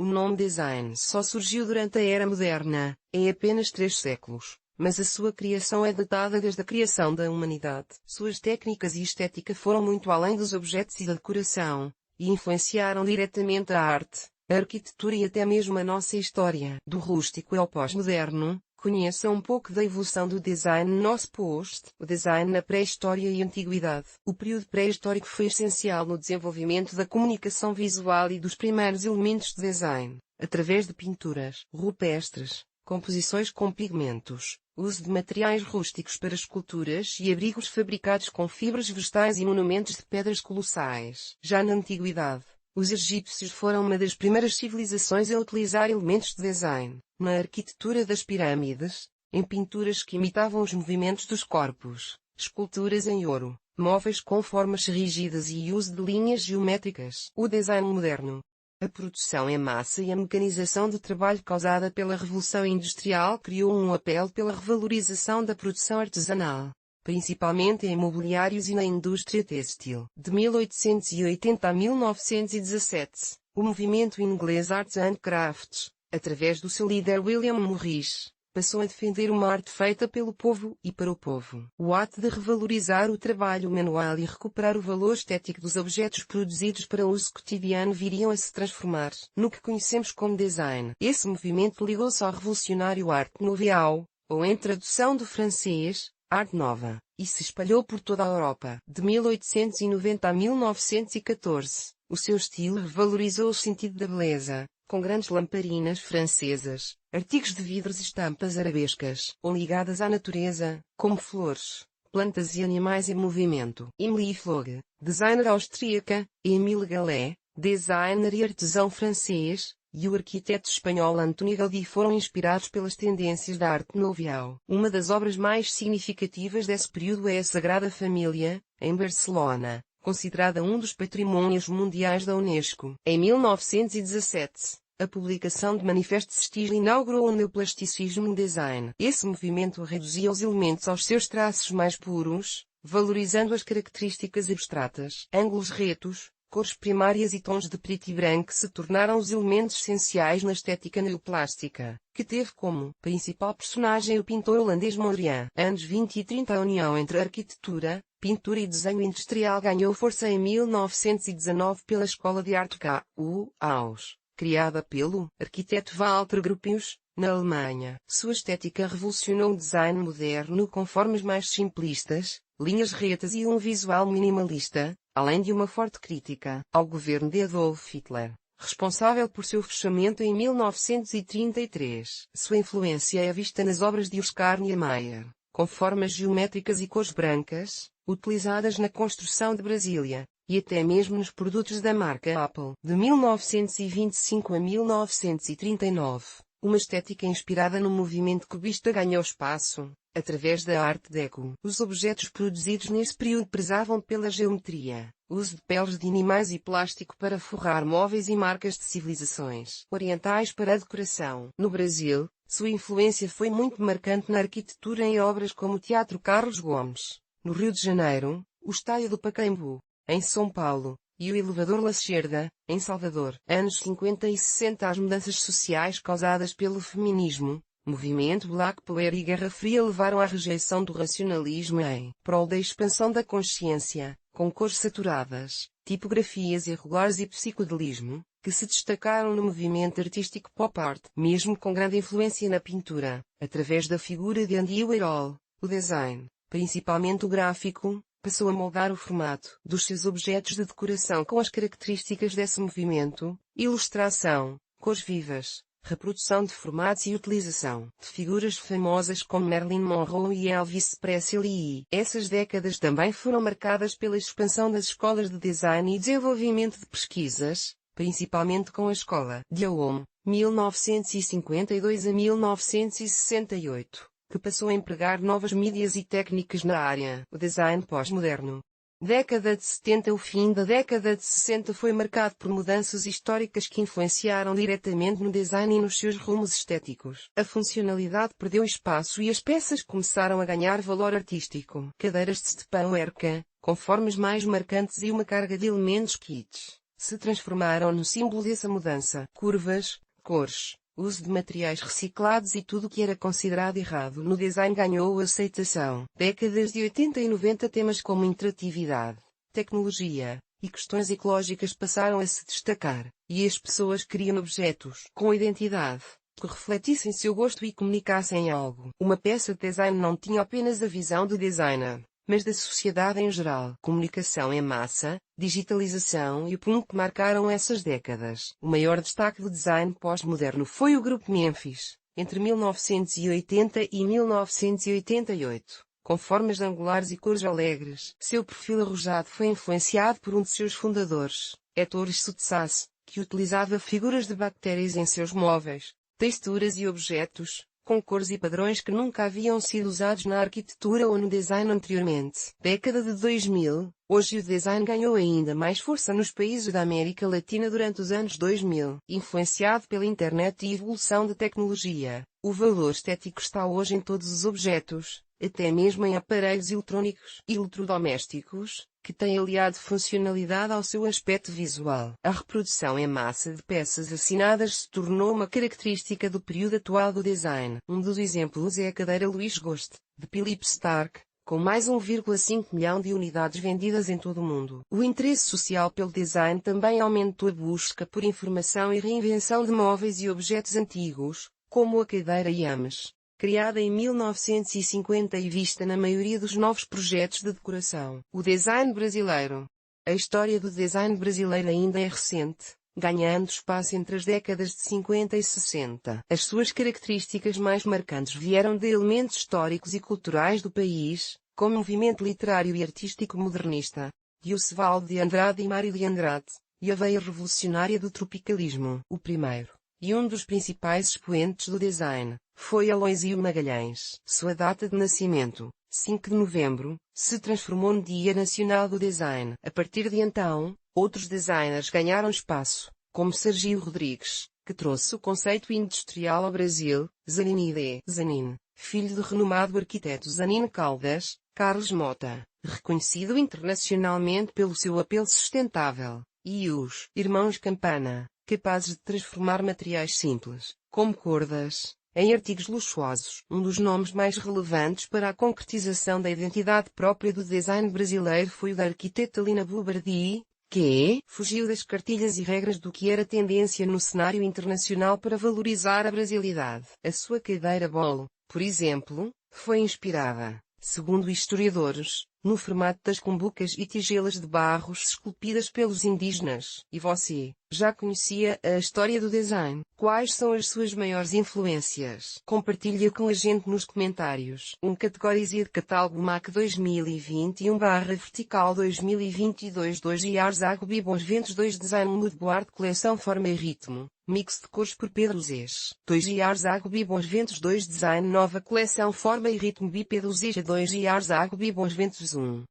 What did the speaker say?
O nome design só surgiu durante a Era Moderna, em apenas 3 séculos, mas a sua criação é datada desde a criação da humanidade. Suas técnicas e estética foram muito além dos objetos e da decoração, e influenciaram diretamente a arte, a arquitetura e até mesmo a nossa história. Do rústico ao pós-moderno, conheça um pouco da evolução do design no nosso post. O design na pré-história e antiguidade. O período pré-histórico foi essencial no desenvolvimento da comunicação visual e dos primeiros elementos de design, através de pinturas rupestres, composições com pigmentos, uso de materiais rústicos para esculturas e abrigos fabricados com fibras vegetais e monumentos de pedras colossais. Já na antiguidade, os egípcios foram uma das primeiras civilizações a utilizar elementos de design, na arquitetura das pirâmides, em pinturas que imitavam os movimentos dos corpos, esculturas em ouro, móveis com formas rígidas e uso de linhas geométricas. O design moderno. A produção em massa e a mecanização do trabalho causada pela Revolução Industrial criou um apelo pela revalorização da produção artesanal, principalmente em mobiliários e na indústria têxtil. De 1880 a 1917, o movimento inglês Arts and Crafts, através do seu líder William Morris, passou a defender uma arte feita pelo povo e para o povo. O ato de revalorizar o trabalho manual e recuperar o valor estético dos objetos produzidos para uso cotidiano viriam a se transformar no que conhecemos como design. Esse movimento ligou-se ao revolucionário Art Nouveau, ou em tradução do francês, Arte Nova, e se espalhou por toda a Europa. De 1890 a 1914, o seu estilo revalorizou o sentido da beleza, com grandes lamparinas francesas, artigos de vidros e estampas arabescas, ou ligadas à natureza, como flores, plantas e animais em movimento. Émile Flogue, designer austríaca, Émile Gallet, designer e artesão francês, e o arquiteto espanhol Antoni Gaudí foram inspirados pelas tendências da Arte Nouveau. Uma das obras mais significativas desse período é a Sagrada Família, em Barcelona, considerada um dos patrimônios mundiais da Unesco. Em 1917, a publicação de Manifeste Stil inaugurou o neoplasticismo no design. Esse movimento reduzia os elementos aos seus traços mais puros, valorizando as características abstratas. Ângulos retos, cores primárias e tons de preto e branco se tornaram os elementos essenciais na estética neoplástica, que teve como principal personagem o pintor holandês Mondrian. Anos 20 e 30. A união entre arquitetura, pintura e desenho industrial ganhou força em 1919 pela Escola de Arte KU Aus, criada pelo arquiteto Walter Gropius, na Alemanha. Sua estética revolucionou o design moderno com formas mais simplistas, linhas retas e um visual minimalista, além de uma forte crítica ao governo de Adolf Hitler, responsável por seu fechamento em 1933. Sua influência é vista nas obras de Oscar Niemeyer, com formas geométricas e cores brancas, utilizadas na construção de Brasília, e até mesmo nos produtos da marca Apple. De 1925 a 1939, uma estética inspirada no movimento cubista ganhou espaço, através da Art Deco. Os objetos produzidos nesse período prezavam pela geometria, uso de peles de animais e plástico para forrar móveis e marcas de civilizações orientais para a decoração. No Brasil, sua influência foi muito marcante na arquitetura em obras como o Teatro Carlos Gomes, no Rio de Janeiro, o Estádio do Pacaembu, em São Paulo, e o Elevador Lacerda, em Salvador. Anos 50 e 60. As mudanças sociais causadas pelo feminismo, movimento Black Power e Guerra Fria levaram à rejeição do racionalismo em prol da expansão da consciência, com cores saturadas, tipografias irregulares e psicodelismo, que se destacaram no movimento artístico pop art. Mesmo com grande influência na pintura, através da figura de Andy Warhol, o design, principalmente o gráfico, passou a moldar o formato dos seus objetos de decoração com as características desse movimento: ilustração, cores vivas, reprodução de formatos e utilização de figuras famosas como Marilyn Monroe e Elvis Presley. Essas décadas também foram marcadas pela expansão das escolas de design e desenvolvimento de pesquisas, principalmente com a Escola de Ulm, 1952 a 1968. Que passou a empregar novas mídias e técnicas na área. O design pós-moderno. Década de 70. O fim da década de 60 foi marcado por mudanças históricas que influenciaram diretamente no design e nos seus rumos estéticos. A funcionalidade perdeu espaço e as peças começaram a ganhar valor artístico. Cadeiras de Stepan Erca, com formas mais marcantes e uma carga de elementos kitsch, se transformaram no símbolo dessa mudança. Curvas, cores, uso de materiais reciclados e tudo o que era considerado errado no design ganhou aceitação. Décadas de 80 e 90 temas como interatividade, tecnologia e questões ecológicas passaram a se destacar, e as pessoas queriam objetos com identidade, que refletissem seu gosto e comunicassem algo. Uma peça de design não tinha apenas a visão do designer, mas da sociedade em geral. Comunicação em massa, digitalização e o punk marcaram essas décadas. O maior destaque do design pós-moderno foi o grupo Memphis, entre 1980 e 1988. Com formas angulares e cores alegres. Seu perfil arrojado foi influenciado por um de seus fundadores, Ettore Soutsas, que utilizava figuras de bactérias em seus móveis, texturas e objetos, com cores e padrões que nunca haviam sido usados na arquitetura ou no design anteriormente. Década de 2000, hoje o design ganhou ainda mais força nos países da América Latina durante os anos 2000. Influenciado pela internet e evolução da tecnologia, o valor estético está hoje em todos os objetos, até mesmo em aparelhos eletrônicos e eletrodomésticos, que têm aliado funcionalidade ao seu aspecto visual. A reprodução em massa de peças assinadas se tornou uma característica do período atual do design. Um dos exemplos é a cadeira Louis Ghost, de Philippe Starck, com mais 1,5 milhão de unidades vendidas em todo o mundo. O interesse social pelo design também aumentou a busca por informação e reinvenção de móveis e objetos antigos, como a cadeira Yames, criada em 1950 e vista na maioria dos novos projetos de decoração. O design brasileiro. A história do design brasileiro ainda é recente, ganhando espaço entre as décadas de 50 e 60. As suas características mais marcantes vieram de elementos históricos e culturais do país, como o movimento literário e artístico modernista, de Oswald de Andrade e Mário de Andrade, e a veia revolucionária do tropicalismo. O primeiro, e um dos principais expoentes do design, foi Aloysio Magalhães. Sua data de nascimento, 5 de novembro, se transformou no Dia Nacional do Design. A partir de então, outros designers ganharam espaço, como Sergio Rodrigues, que trouxe o conceito industrial ao Brasil, Zanini de Zanin, filho do renomado arquiteto Zanin Caldas, Carlos Mota, reconhecido internacionalmente pelo seu apelo sustentável, e os irmãos Campana, capazes de transformar materiais simples, como cordas, em artigos luxuosos. Um dos nomes mais relevantes para a concretização da identidade própria do design brasileiro foi o da arquiteta Lina Bubardi, que fugiu das cartilhas e regras do que era tendência no cenário internacional para valorizar a brasilidade. A sua cadeira bolo, por exemplo, foi inspirada, segundo historiadores, no formato das cumbucas e tigelas de barros esculpidas pelos indígenas. E você, já conhecia a história do design? Quais são as suas maiores influências? Compartilha com a gente nos comentários. Categoria de catálogo MAC 2021/vertical 2022 2 Years Ago Bons Ventos 2 Design Mood Board Coleção Forma e Ritmo, mix de cores por Pedro Zés. 2 Years Ago Bons Ventos 2 Design Nova Coleção Forma e Ritmo B Pedro Zés 2 Years Ago Bons Ventos 1.